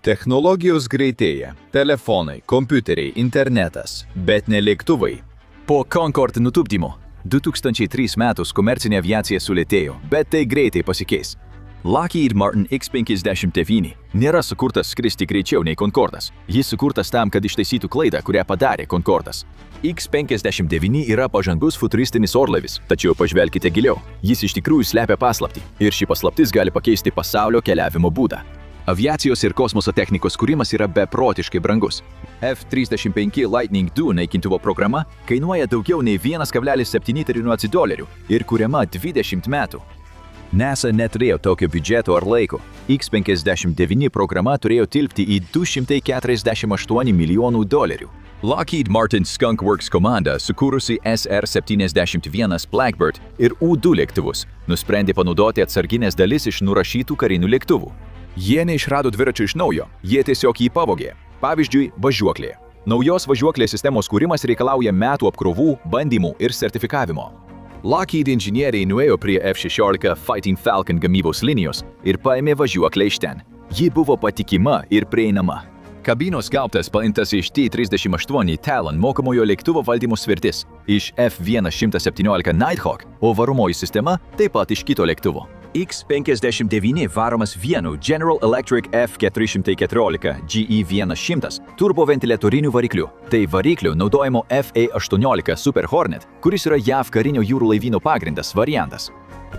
Technologijos greitėja. Telefonai, kompiuteriai, internetas, bet ne lėktuvai. Po Concorde nutupdymo 2003 metus komercinė aviacija sulėtėjo, bet tai greitai pasikeis. Lockheed Martin X-59 nėra sukurtas skristi greičiau nei Concordas. Jis sukurtas tam, kad ištaisytų klaidą, kurią padarė Concordas. X-59 yra pažangus futuristinis orlaivis, tačiau pažvelkite giliau. Jis iš tikrųjų slepia paslaptį ir ši paslaptis gali pakeisti pasaulio keliavimo būdą. Aviacijos ir kosmoso technikos kūrimas yra beprotiškai brangus. F-35 Lightning II naikintuvo programa kainuoja daugiau nei $1,7 trilijonų ir kuriama 20 metų. NASA neturėjo tokio biudžeto ar laiko. X-59 programa turėjo tilpti į $248 milijonų. Lockheed Martin Skunk Works komanda, sukūrusi SR-71 Blackbird ir U-2 lėktuvus, nusprendė panaudoti atsarginės dalis iš nurašytų karinių lėktuvų. Jie neišrado dviračio iš naujo, jie tiesiog jį pavogė. Pavyzdžiui, važiuoklė. Naujos važiuoklės sistemos kūrimas reikalauja metų apkrovų, bandymų ir sertifikavimo. Lockheed inžinieriai nuėjo prie F-16 Fighting Falcon gamybos linijos ir paėmė važiuoklę iš ten. Ji buvo patikima ir prieinama. Kabinos gaubtas paimtas iš T-38 Talon mokomojo lėktuvo valdymo svirtis, iš F-117 Nighthawk, o varomoji sistema taip pat iš kito lėktuvo. X-59 varomas vienu General Electric F-414 GE-100 turboventiliatoriniu varikliu. Tai varikliu naudojimo F-18 Super Hornet, kuris yra JAV karinio jūrų laivyno pagrindas variantas.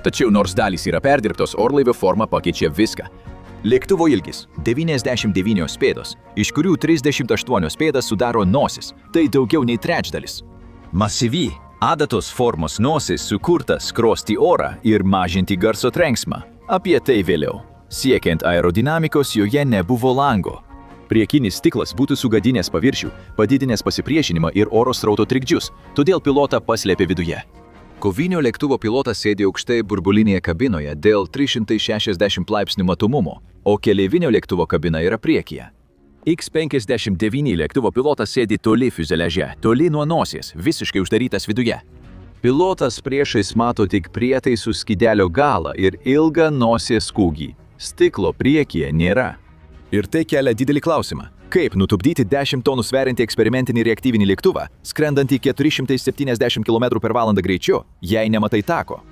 Tačiau nors dalys yra perdirbtos, orlaivio forma pakeičia viską. Lėktuvo ilgis – 99 pėdos, iš kurių 38 pėdas sudaro nosis, tai daugiau nei trečdalis. Masyvi, adatos formos nosis sukurta skrosti orą ir mažinti garso trenksmą. Apie tai vėliau. Siekiant aerodinamikos joje nebuvo lango. Priekinis stiklas būtų sugadinęs paviršių, padidinęs pasipriešinimą ir oro srauto trikdžius, todėl pilotą paslėpė viduje. Kovinio lėktuvo pilotas sėdi aukštai burbulinėje kabinoje dėl 360 laipsnių matomumo, o keleivinio lėktuvo kabina yra priekyje. X-59 lėktuvo pilotas sėdi toli fiuzeliaže, toli nuo nosies, visiškai uždarytas viduje. Pilotas priešais mato tik prietaisų skydelio galą ir ilgą nosies kūgį. Stiklo priekyje nėra. Ir tai kelia didelį klausimą. Kaip nutupdyti 10 tonų sveriantį eksperimentinį reaktyvinį lėktuvą, skrendantį 470 km/val greičiu, jei nematai tako?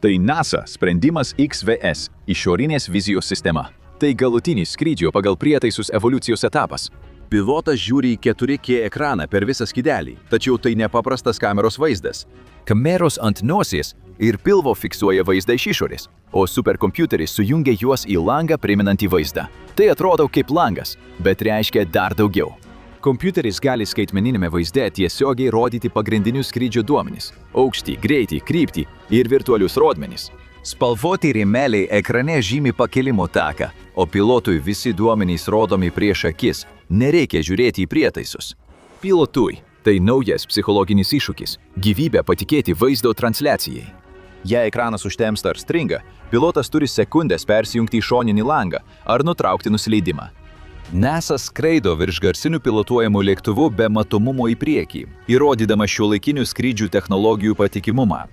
Tai NASA sprendimas XVS – išorinės vizijos sistema. Tai galutinis skrydžio pagal prietaisus evoliucijos etapas. Pilotas žiūri į 4K ekraną per visą skydelį, tačiau tai nepaprastas kameros vaizdas. Kameros ant nosies ir pilvo fiksuoja vaizdą iš išorės, o superkompiuteris sujungia juos į langą priminantį vaizdą. Tai atrodo kaip langas, bet reiškia dar daugiau. Kompiuteris gali skaitmeninėme vaizde tiesiogiai rodyti pagrindinius skrydžio duomenis – aukštį, greitį, kryptį ir virtualius rodmenis. Spalvoti rėmeliai ekrane žymi pakilimo taką, o pilotui visi duomenys rodomi prieš akis, nereikia žiūrėti į prietaisus. Pilotui tai naujas psichologinis iššūkis – gyvybę patikėti vaizdo transliacijai. Jei ekranas užtemsta ar stringa, pilotas turi sekundės persijungti į šoninį langą ar nutraukti nusileidimą. NASA skraido virš garsinių pilotuojamų lėktuvų be matomumo į priekį, įrodydama šiuolaikinių skrydžių technologijų patikimumą.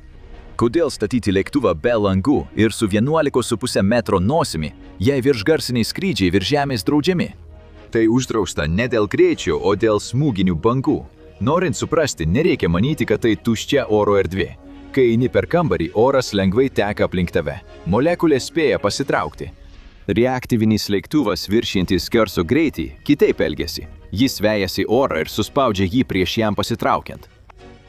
Kodėl statyti lėktuvą be langų ir su 11,5 metro nosimi, jei viršgarsiniai skrydžiai virš žemės draudžiami? Tai uždrausta ne dėl greičio, o dėl smūginių bangų. Norint suprasti, nereikia manyti, kad tai tuščia oro erdvė. Kai eini per kambarį, oras lengvai teka aplink tave. Molekulės spėja pasitraukti. Reaktyvinis lėktuvas viršijantis garso greitį kitaip elgiasi. Jis vejasi orą ir suspaudžia jį prieš jam pasitraukiant.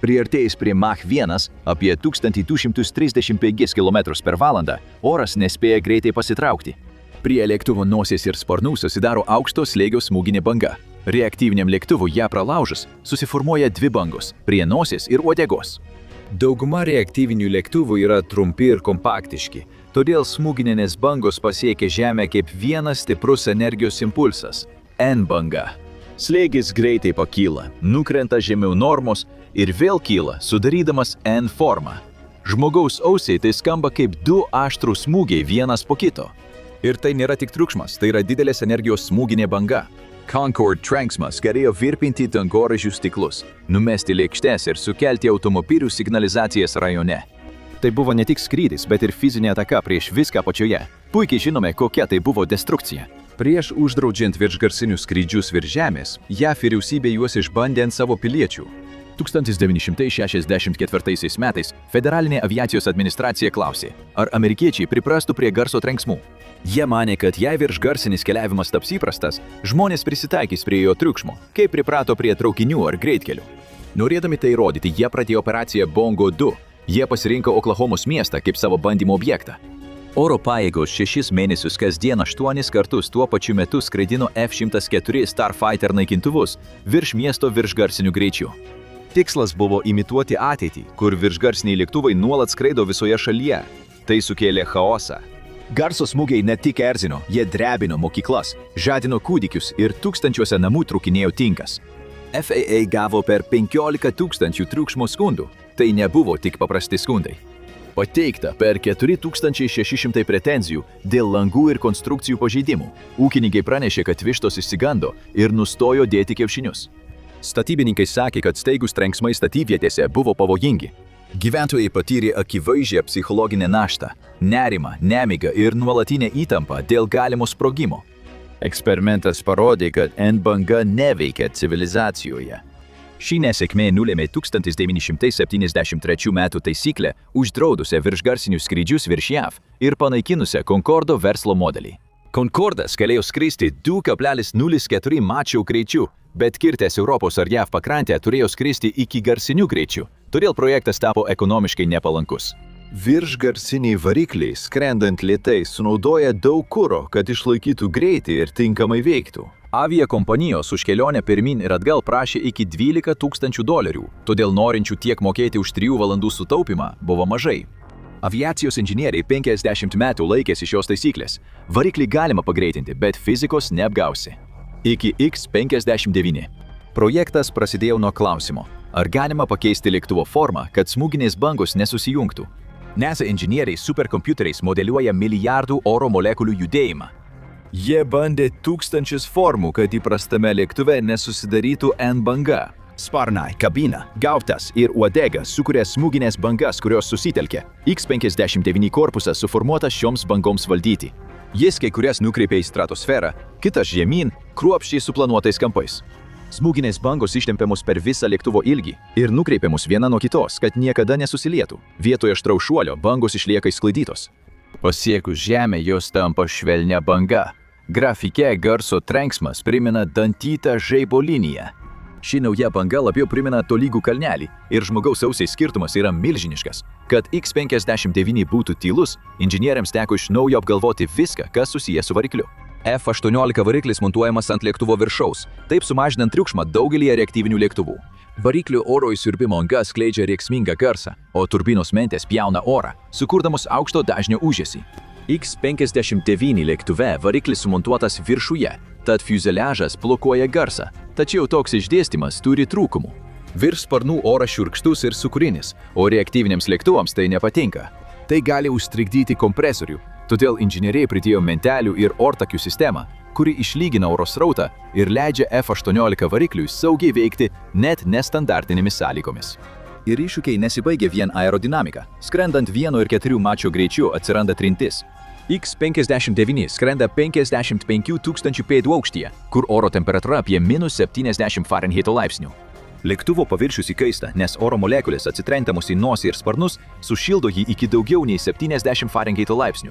Priartėjus prie Mach 1, apie 1235 km/val, oras nespėja greitai pasitraukti. Prie lėktuvo nosies ir sparnų susidaro aukšto slėgio smūginė banga. Reaktyviniam lėktuvui ją pralaužus susiformuoja dvi bangos – prie nosies ir uodegos. Dauguma reaktyvinių lėktuvų yra trumpi ir kompaktiški, todėl smūgininės bangos pasiekia Žemę kaip vienas stiprus energijos impulsas – N-banga. Slėgis greitai pakyla, nukrenta žemiau normos ir vėl kyla, sudarydamas N-formą. Žmogaus ausiai tai skamba kaip du aštrūs smūgiai vienas po kito. Ir tai nėra tik triukšmas, tai yra didelės energijos smūginė banga. Concorde trenksmas galėjo virpinti dangoraižių stiklus, numesti lėkštes ir sukelti automobilių signalizacijas rajone. Tai buvo ne tik skrydis, bet ir fizinė ataka prieš viską apačioje. Puikiai žinome, kokia tai buvo destrukcija. Prieš uždraudžiant viršgarsinius skrydžius virš Žemės, JAV vyriausybė juos išbandė ant savo piliečių. 1964 metais Federalinė aviacijos administracija klausė, ar amerikiečiai priprastų prie garso trenksmų. Jie manė, kad jei viršgarsinis keliavimas taps įprastas, žmonės prisitaikys prie jo triukšmo, kaip priprato prie traukinių ar greitkelių. Norėdami tai įrodyti, jie pradėjo operaciją Bongo 2. Jie pasirinko Oklahomos miestą kaip savo bandymo objektą. Oro pajėgos 6 mėnesius kasdien 8 kartus tuo pačiu metu skraidino F-104 Starfighter naikintuvus virš miesto viršgarsiniu greičiu. Tikslas buvo imituoti ateitį, kur viršgarsiniai lėktuvai nuolat skraido visoje šalyje. Tai sukėlė chaosą. Garso smūgiai ne tik erzino, jie drebino mokyklas, žadino kūdikius ir tūkstančiuose namų trūkinėjo tinkas. FAA gavo per 15 000 triukšmo skundų. Tai nebuvo tik paprasti skundai. Pateikta per 4600 pretenzijų dėl langų ir konstrukcijų pažeidimų. Ūkininkai pranešė, kad vištos išsigando ir nustojo dėti kiaušinius. Statybininkai sakė, kad staigus trenksmai statybvietėse buvo pavojingi. Gyventojai patyrė akivaizdžią psichologinę naštą, nerimą, nemigą ir nuolatinę įtampą dėl galimo sprogimo. Eksperimentas parodė, kad N-banga neveikia civilizacijoje. Ši nesėkmė nulėmė 1973 metų taisyklę uždraudusią viršgarsinius skrydžius virš JAV ir panaikinusią Concordo verslo modelį. Concordas galėjo skristi 2,04 Macho greičiu, bet kirtęs Europos ar JAV pakrantę turėjo skristi iki garsinių greičių, todėl projektas tapo ekonomiškai nepalankus. Viršgarsiniai varikliai, skrendant lėtai, sunaudoja daug kuro, kad išlaikytų greitį ir tinkamai veiktų. Aviakompanijos už kelionę pirmin ir atgal prašė iki $12 000, todėl norinčių tiek mokėti už 3 valandų sutaupimą buvo mažai. Aviacijos inžinieriai 50 metų laikėsi šios taisyklės. Variklį galima pagreitinti, bet fizikos neapgausi. Iki X-59. Projektas prasidėjo nuo klausimo, ar galima pakeisti lėktuvo formą, kad smūginės bangos nesusijungtų. NASA inžinieriai superkompiuteriais modeliuoja milijardų oro molekulių judėjimą. Jie bandė 1000 formų, kad įprastame lėktuve nesusidarytų N-banga. Sparnai, kabina, gaubtas ir uodega sukuria smūginės bangas, kurios susitelkia. X-59 korpusas suformuotas šioms bangoms valdyti. Jis kai kurias nukreipia į stratosferą, kitas žemyn, kruopščiai suplanuotais kampais. Smūginės bangos ištempiamos per visą lėktuvo ilgį ir nukreipiamos viena nuo kitos, kad niekada nesusilietų. Vietoje aštraus šuolio bangos išlieka išsklaidytos. Pasiekus žemę jos tampa švelnia banga. Grafike garso trenksmas primena dantytą žaibo liniją. Ši nauja banga labiau primena tolygų kalnelį ir žmogaus ausiai skirtumas yra milžiniškas. Kad X-59 būtų tylus, inžinieriams teko iš naujo apgalvoti viską, kas susiję su varikliu. F-18 variklis montuojamas ant lėktuvo viršaus, taip sumažinant triukšmą daugelį reaktyvinių lėktuvų. Variklio oro įsiurbimo anga skleidžia rėksmingą garsą, o turbinos mentės pjauna orą, sukurdamos aukšto dažnio ūžesį. X-59 lėktuve variklis sumontuotas viršuje, tad fiuzeliažas blokuoja garsą, tačiau toks išdėstymas turi trūkumų. Virš sparnų oras šiurkštus ir sūkurinis, o reaktyviniams lėktuvams tai nepatinka. Tai gali užstrigdyti kompresorių, todėl inžinieriai pridėjo mentelių ir ortakių sistemą, kuri išlygina oro srautą ir leidžia F-18 varikliui saugiai veikti net nestandartinėmis sąlygomis. Ir iššūkiai nesibaigia vien aerodinamika. Skrendant 1 ir 4 Macho greičiu atsiranda trintis. X-59 skrenda 55 000 pėdų aukštyje, kur oro temperatūra apie -70 Fahrenheito laipsnių. Lėktuvo paviršius įkaista, nes oro molekulės atsitrentamos į nosį ir sparnus sušildo jį iki daugiau nei 70 Fahrenheito laipsnių.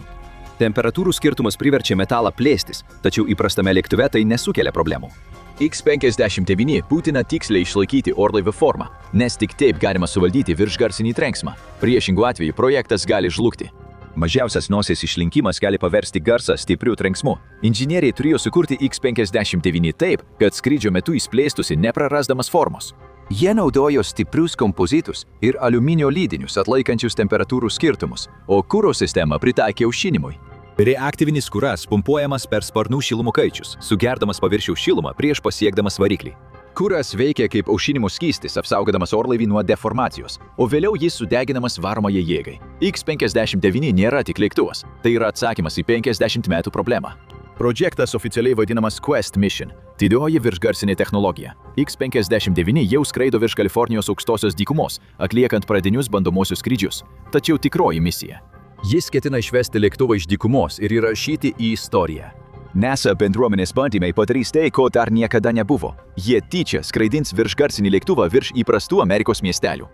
Temperatūrų skirtumas priverčia metalą plėstis, tačiau įprastame lėktuve tai nesukelia problemų. X-59 būtina tiksliai išlaikyti orlaivio formą, nes tik taip galima suvaldyti viršgarsinį trenksmą. Priešingų atveju projektas gali žlugti. Mažiausias nosies išlinkimas gali paversti garsą stipriu trenksmu. Inžinieriai turėjo sukurti X-59 taip, kad skrydžio metu jis plėstųsi neprarasdamas formos. Jie naudojo stiprius kompozitus ir aliuminio lydinius atlaikančius temperatūrų skirtumus, o kuro sistemą pritaikė aušinimui. Reaktyvinis kuras pumpuojamas per sparnų šilumų kaičius, sugerdamas paviršiaus šilumą prieš pasiekdamas variklį. Kuras veikia kaip aušinimo skystis, apsaugodamas orlaivį nuo deformacijos, o vėliau jis sudeginamas varomajai jėgai. X-59 nėra tik lėktuvas, tai yra atsakymas į 50 metų problemą. Projektas oficialiai vadinamas Quest Mission – didioji viršgarsinė technologija. X-59 jau skraido virš Kalifornijos aukštosios dykumos, atliekant pradinius bandomosius skrydžius. Tačiau tikroji misija. Jis ketina išvesti lėktuvą iš dykumos ir įrašyti į istoriją. NASA bendruomenės bandymai padarys tai, ko dar niekada nebuvo. Jie tyčia skraidins viršgarsinį lėktuvą virš įprastų Amerikos miestelių.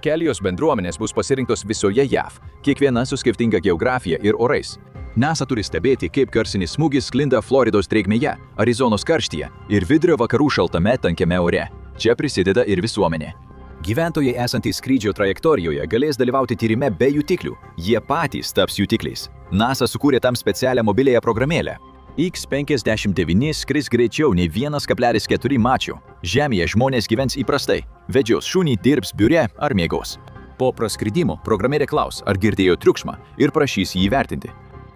Kelios bendruomenės bus pasirinktos visoje JAV, kiekviena su skirtinga geografija ir orais. NASA turi stebėti, kaip garsinis smūgis sklinda Floridos drėgmėje, Arizonos karštyje ir vidurio vakarų šaltame tankiame ore. Čia prisideda ir visuomenė. Gyventojai esantys skrydžio trajektorijoje galės dalyvauti tyrime be jutiklių. Jie patys taps jutikliais. NASA sukūrė tam specialią mobiliąją programėlę. X-59 skris greičiau nei 1,4 mačio. Žemėje žmonės gyvens įprastai. Vedžios šunį, dirbs biure ar miegos. Po praskridimo programėlė klaus, ar girdėjo triukšmą ir prašys jį įvertinti.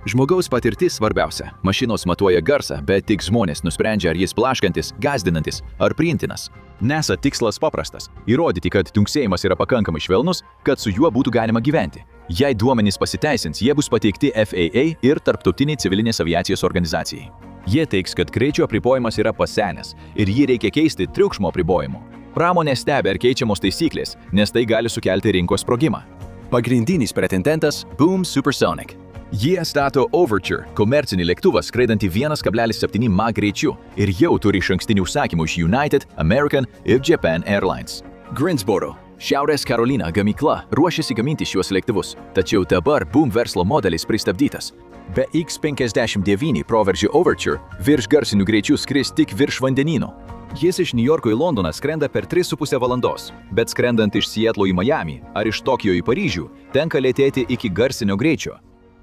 Žmogaus patirtis svarbiausia. Mašinos matuoja garsą, bet tik žmonės nusprendžia, ar jis blaškantis, gąsdinantis ar priimtinas. NASA tikslas paprastas – įrodyti, kad dunksėjimas yra pakankamai švelnus, kad su juo būtų galima gyventi. Jei duomenys pasiteisins, jie bus pateikti FAA ir Tarptautiniai civilinės aviacijos organizacijai. Jie teiks, kad greičio apribojimas yra pasenęs ir jį reikia keisti triukšmo apribojimu. Pramonė stebi, ar keičiamos taisyklės, nes tai gali sukelti rinkos sprogimą. Pagrindinis pretendentas – Boom Supersonic. Jie stato Overture, komercinį lėktuvą skraidantį 1,7 Mach greičiu ir jau turi išankstinių užsakymų iš United, American ir Japan Airlines. Greensboro, Šiaurės Karolina gamykla ruošiasi gaminti šiuos lėktuvus, tačiau dabar Boom verslo modelis pristabdytas. Be X-59 proveržio Overture virš garsinių greičių skris tik virš vandenyno. Jis iš New Yorko į Londoną skrenda per 3,5 valandos, bet skrendant iš Sietlo į Miami ar iš Tokijo į Paryžių tenka lėtėti iki garsinio greičio.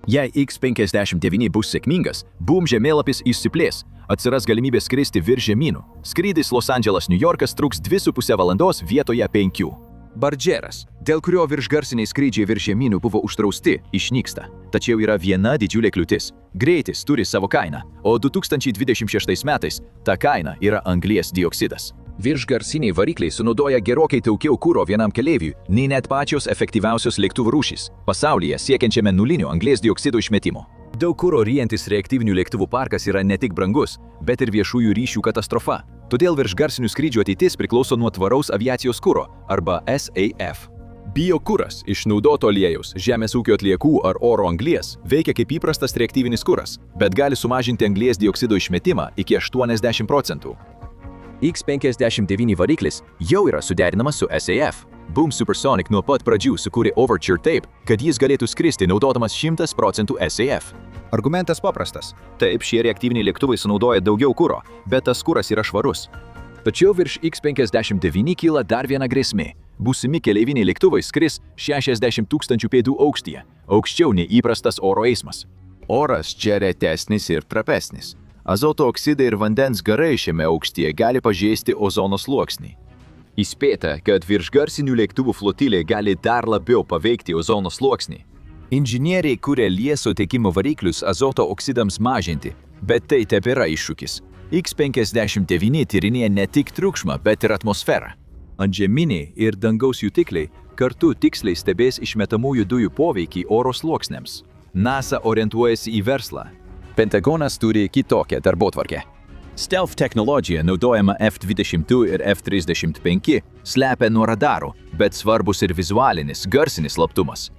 Jei X-59 bus sėkmingas, Boom žemėlapis išsiplės, atsiras galimybė skristi virš žemynų. Skrydis Los Andželas New Yorkas truks 2,5 valandos vietoje 5. Bardžeras, dėl kurio viršgarsiniai skrydžiai virš žemynų buvo uždrausti, išnyksta. Tačiau yra viena didžiulė kliūtis. Greitis turi savo kainą, o 2026 metais ta kaina yra anglies dioksidas. Viršgarsiniai varikliai sunaudoja gerokai daugiau kuro vienam keleiviui, nei net pačios efektyviausios lėktuvų rūšys, pasaulyje siekiančiame nulinio anglies dioksido išmetimo. Daug kuro ryjantis reaktyvinių lėktuvų parkas yra ne tik brangus, bet ir viešųjų ryšių katastrofa. Todėl viršgarsinių skrydžių ateitis priklauso nuo tvaraus aviacijos kuro, arba SAF. Biokuras iš naudoto aliejaus, žemės ūkio atliekų ar oro anglies veikia kaip įprastas reaktyvinis kuras, bet gali sumažinti anglies dioksido išmetimą iki 80%. X-59 variklis jau yra suderinamas su SAF. Boom Supersonic nuo pat pradžių sukūrė Overture taip, kad jis galėtų skristi naudodamas 100% SAF. Argumentas paprastas. Taip, šie reaktyviniai lėktuvai sunaudoja daugiau kuro, bet tas kuras yra švarus. Tačiau virš X-59 kyla dar viena grėsmė. Būsimi keleiviniai lėktuvai skris 60 000 pėdų aukštyje, aukščiau nei įprastas oro eismas. Oras čia retesnis ir trapesnis. Azoto oksidai ir vandens garai šiame aukštyje gali pažeisti ozono sluoksnį. Įspėta, kad viršgarsinių lėktuvų flotilė gali dar labiau paveikti ozono sluoksnį. Inžinieriai kuria lieso tekimo variklius azoto oksidams mažinti, bet tai tebėra iššūkis. X-59 tyrinėja ne tik triukšmą, bet ir atmosferą. Antžeminiai ir dangaus jutikliai kartu tiksliai stebės išmetamųjų dujų poveikį oro sluoksniams. NASA orientuojasi į verslą. Pentagonas turi kitokią darbotvarkę. Stealth technologija naudojama F-22 ir F-35 slepia nuo radarų, bet svarbus ir vizualinis, garsinis slaptumas.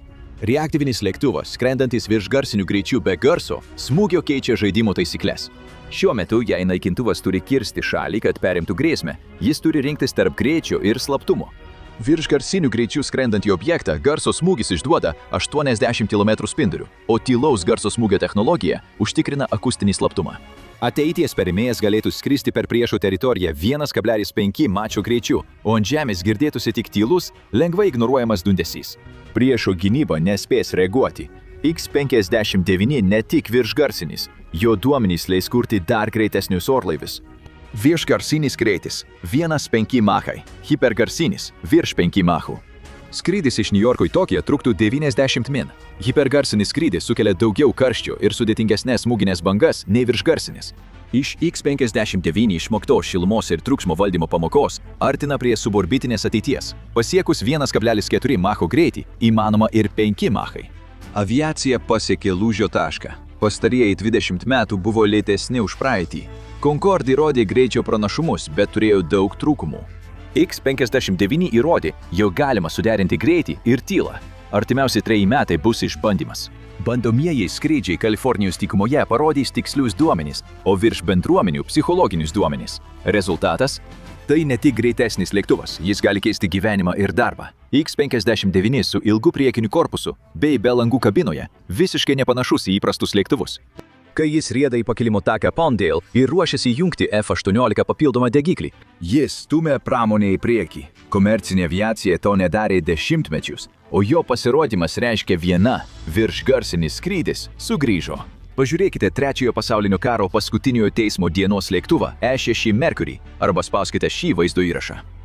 Reaktyvinis lėktuvas, skrendantis virš garsinių greičių be garso, smūgio keičia žaidimo taisyklės. Šiuo metu, jei naikintuvas turi kirsti šalį, kad perimtų grėsmę, jis turi rinktis tarp greičio ir slaptumo. Virš garsinių greičių skrendantį objektą garso smūgis išduoda 80 km spindulių, o tylaus garso smūgio technologija užtikrina akustinį slaptumą. Ateities perimėjas galėtų skristi per priešo teritoriją 1,5 mačo greičiu, o ant žemės girdėtųsi tik tylus, lengvai ignoruojamas dundesys. Priešo gynyba nespės reaguoti. X-59 ne tik viršgarsinis, jo duomenys leis kurti dar greitesnius orlaivius. Viršgarsinis greitis – 1,5 machai, hipergarsinis – virš 5 machų. Skrydis iš New Yorko į Tokiją truktų 90 min. Hipergarsinis skrydis sukelia daugiau karščio ir sudėtingesnės smūginės bangas nei viršgarsinis. Iš X-59 išmoktos šilumos ir triukšmo valdymo pamokos artina prie suborbitinės ateities. Pasiekus 1,4 macho greitį įmanoma ir 5 machai. Aviacija pasiekė lūžio tašką. Pastarieji 20 metų buvo lėtesni už praeitį. Concorde įrodė greičio pranašumus, bet turėjo daug trūkumų. X-59 įrodė, jog galima suderinti greitį ir tylą. Artimiausi 3 metai bus išbandymas. Bandomieji skrydžiai Kalifornijos dykumoje parodys tikslius duomenis, o virš bendruomenių psichologinius duomenis. Rezultatas? Tai ne tik greitesnis lėktuvas, jis gali keisti gyvenimą ir darbą. X-59 su ilgu priekiniu korpusu bei be langų kabinoje visiškai nepanašus į įprastus lėktuvus. Kai jis rieda į pakilimo taką Palmdale ir ruošiasi įjungti F-18 papildomą degiklį, Jis stumia pramonę į priekį. Komercinė aviacija to nedarė dešimtmečius, o jo pasirodymas reiškia viena – viršgarsinis skrydis sugrįžo. pažiūrėkite Trečiojo pasaulinio karo paskutiniojo teismo dienos lėktuvą E-6 Mercury arba spauskite šį vaizdo įrašą.